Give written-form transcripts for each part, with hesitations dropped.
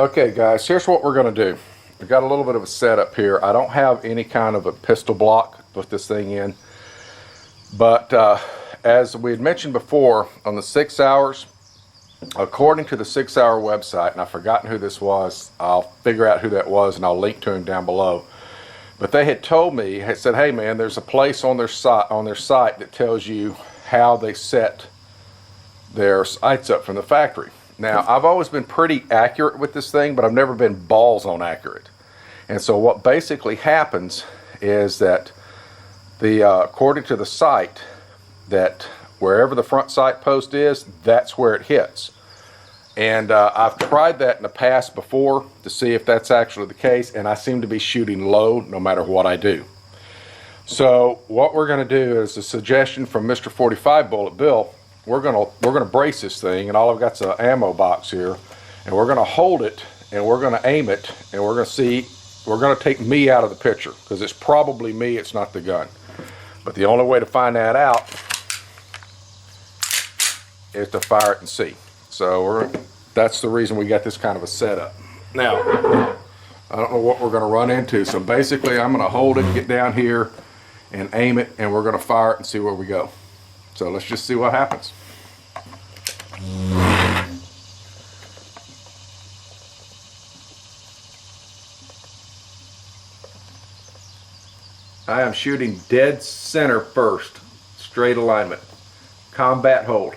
Okay guys, here's what we're going to do. We got a little bit of a setup here. I don't have any kind of a pistol block to put this thing in, but as we had mentioned before, on the 6 hours, according to the 6 Hour website, and I've forgotten who this was, I'll figure out who that was and I'll link to him down below. But they had told me, had said, hey man, there's a place on their site that tells you how they set their sights up from the factory. Now, I've always been pretty accurate with this thing, but I've never been balls on accurate. And so what basically happens is that according to the site, that wherever the front sight post is, that's where it hits. And I've tried that in the past before to see if that's actually the case, and I seem to be shooting low no matter what I do. So what we're going to do is a suggestion from Mr. 45 Bullet Bill. We're gonna brace this thing, and all I've got is an ammo box here, and we're gonna hold it and we're gonna aim it, and we're gonna take me out of the picture, because it's probably me, it's not the gun. But the only way to find that out is to fire it and see. So that's the reason we got this kind of a setup. Now, I don't know what we're gonna run into, so basically I'm gonna hold it, get down here and aim it, and we're gonna fire it and see where we go. So let's just see what happens. I am shooting dead center first, straight alignment, combat hold.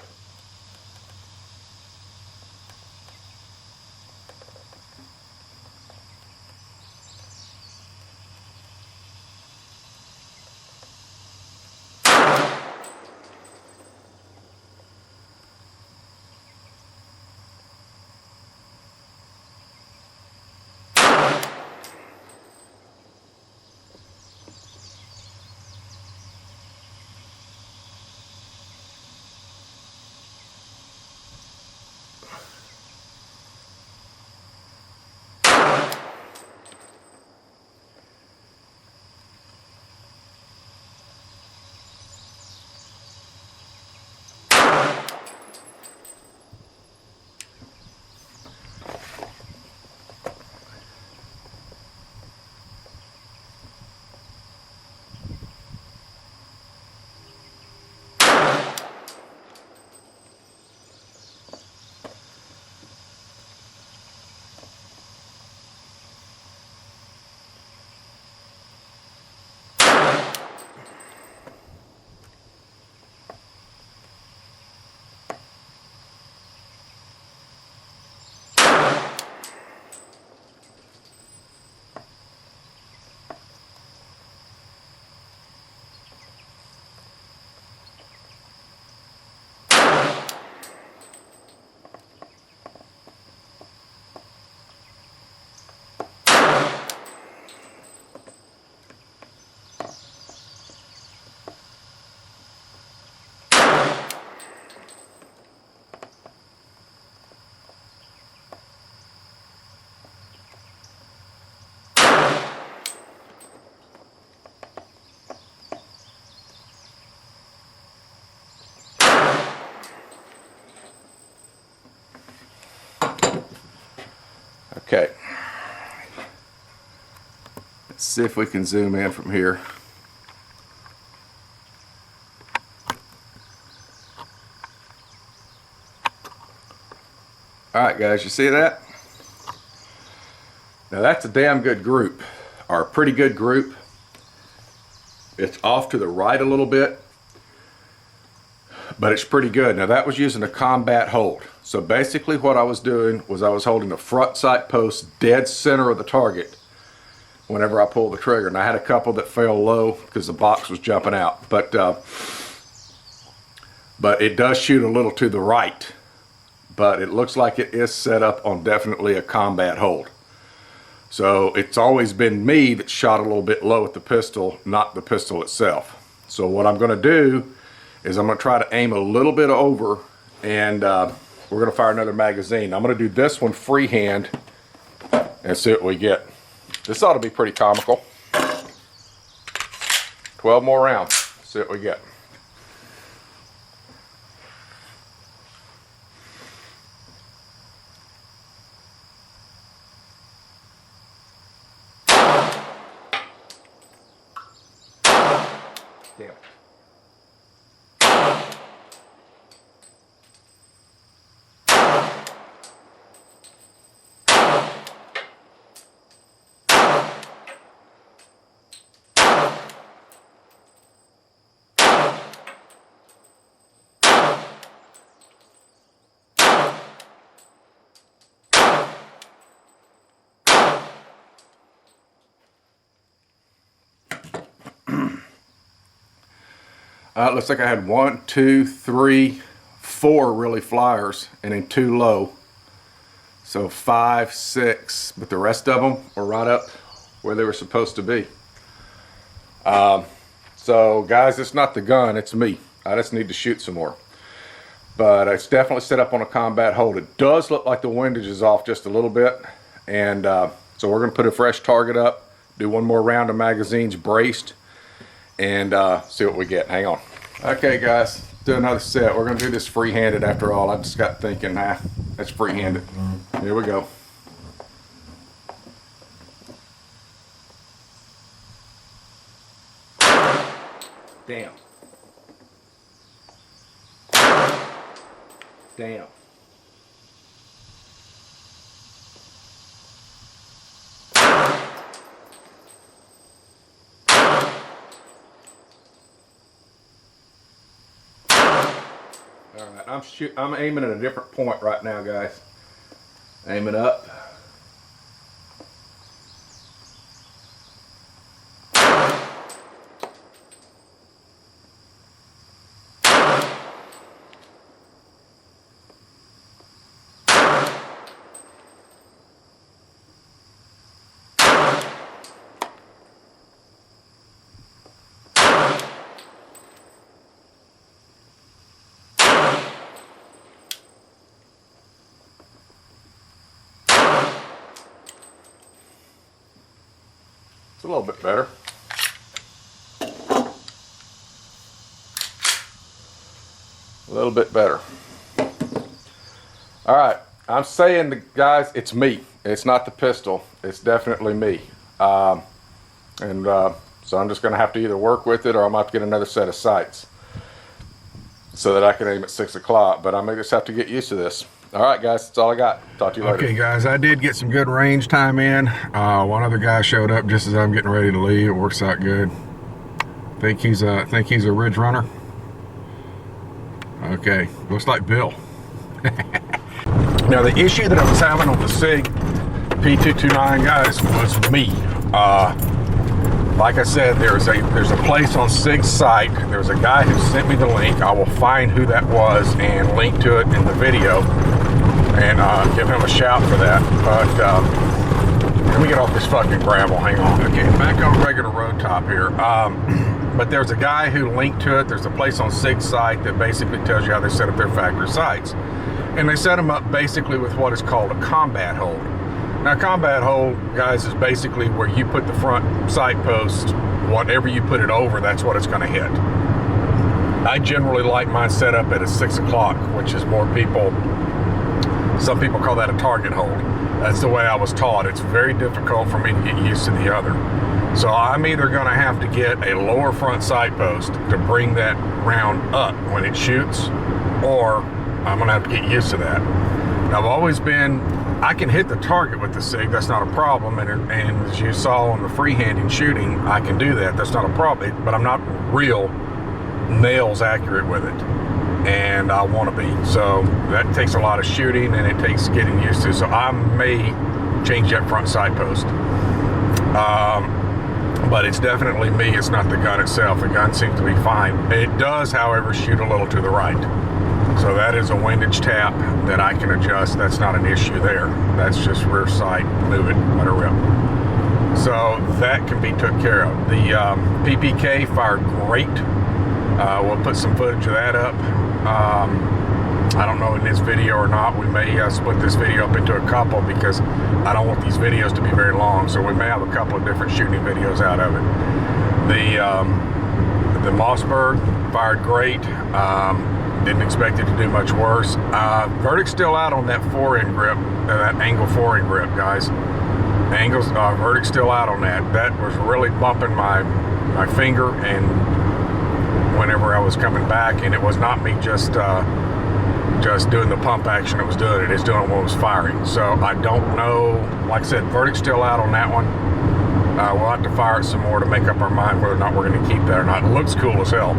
Okay, let's see if we can zoom in from here. Alright guys, you see that? Now that's a damn good group, or a pretty good group. It's off to the right a little bit, but it's pretty good. Now that was using a combat hold. So basically what I was doing was I was holding the front sight post dead center of the target whenever I pulled the trigger. And I had a couple that fell low because the box was jumping out. But it does shoot a little to the right. But it looks like it is set up on definitely a combat hold. So it's always been me that shot a little bit low with the pistol, not the pistol itself. So what I'm going to do is I'm going to try to aim a little bit over, and we're going to fire another magazine. I'm going to do this one freehand and see what we get. This ought to be pretty comical. 12 more rounds. See what we get. Damn it. Looks like I had 1, 2, 3, 4 really flyers and then 2 low. So 5, 6, but the rest of them were right up where they were supposed to be. So guys, it's not the gun, it's me. I just need to shoot some more. But it's definitely set up on a combat hold. It does look like the windage is off just a little bit. And so we're gonna put a fresh target up, do one more round of magazines braced, and see what we get. Hang on. Okay guys, do another set. We're gonna do this free-handed after all. I just got thinking, that's free-handed. Here we go. Damn. Damn. Alright, I'm aiming at a different point right now, guys. Aiming up. It's a little bit better. A little bit better. All right, I'm saying, guys, it's me. It's not the pistol. It's definitely me. So I'm just going to have to either work with it or I might have to get another set of sights so that I can aim at 6 o'clock. But I may just have to get used to this. All right, guys, that's all I got. Talk to you later. Okay, guys, I did get some good range time in. One other guy showed up just as I'm getting ready to leave. It works out good. Think he's a ridge runner. Okay, looks like Bill. Now, the issue that I was having on the SIG P229, guys, was me. Like I said, there's a place on SIG's site. There's a guy who sent me the link. I will find who that was and link to it in the video and give him a shout for that. But let me get off this fucking gravel. Hang on. Okay, back on regular road top here. But there's a guy who linked to it. There's a place on SIG's site that basically tells you how they set up their factory sites. And they set them up basically with what is called a combat hold. Now, combat hold, guys, is basically where you put the front sight post, whatever you put it over, that's what it's going to hit. I generally like mine set up at a 6 o'clock, which is more people, some people call that a target hold. That's the way I was taught. It's very difficult for me to get used to the other. So I'm either going to have to get a lower front sight post to bring that round up when it shoots, or I'm going to have to get used to that. Now, I've always been, I can hit the target with the SIG, that's not a problem, and as you saw on the freehanding shooting, I can do that, that's not a problem, but I'm not real nails accurate with it, and I want to be. So that takes a lot of shooting, and it takes getting used to, so I may change that front sight post. But it's definitely me, it's not the gun itself. The gun seems to be fine. It does, however, shoot a little to the right. So that is a windage tap that I can adjust. That's not an issue there. That's just rear sight, move it, let her rip. So that can be took care of. The PPK fired great. We'll put some footage of that up. I don't know in this video or not. We may split this video up into a couple because I don't want these videos to be very long. So we may have a couple of different shooting videos out of it. The Mossberg fired great. Didn't expect it to do much worse. Verdict's still out on that fore-end grip, that angle fore-end grip, guys. Verdict's still out on that. That was really bumping my finger and whenever I was coming back, and it was not me just doing the pump action that was doing it. It's doing it when it was firing. So I don't know. Like I said, verdict's still out on that one. We'll have to fire it some more to make up our mind whether or not we're going to keep that or not. It looks cool as hell,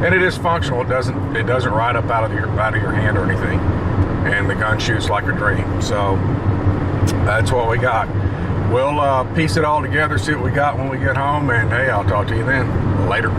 and it is functional. It doesn't ride up out of your hand or anything, and the gun shoots like a dream. So that's what we got. We'll piece it all together, see what we got when we get home, and hey, I'll talk to you then. Later.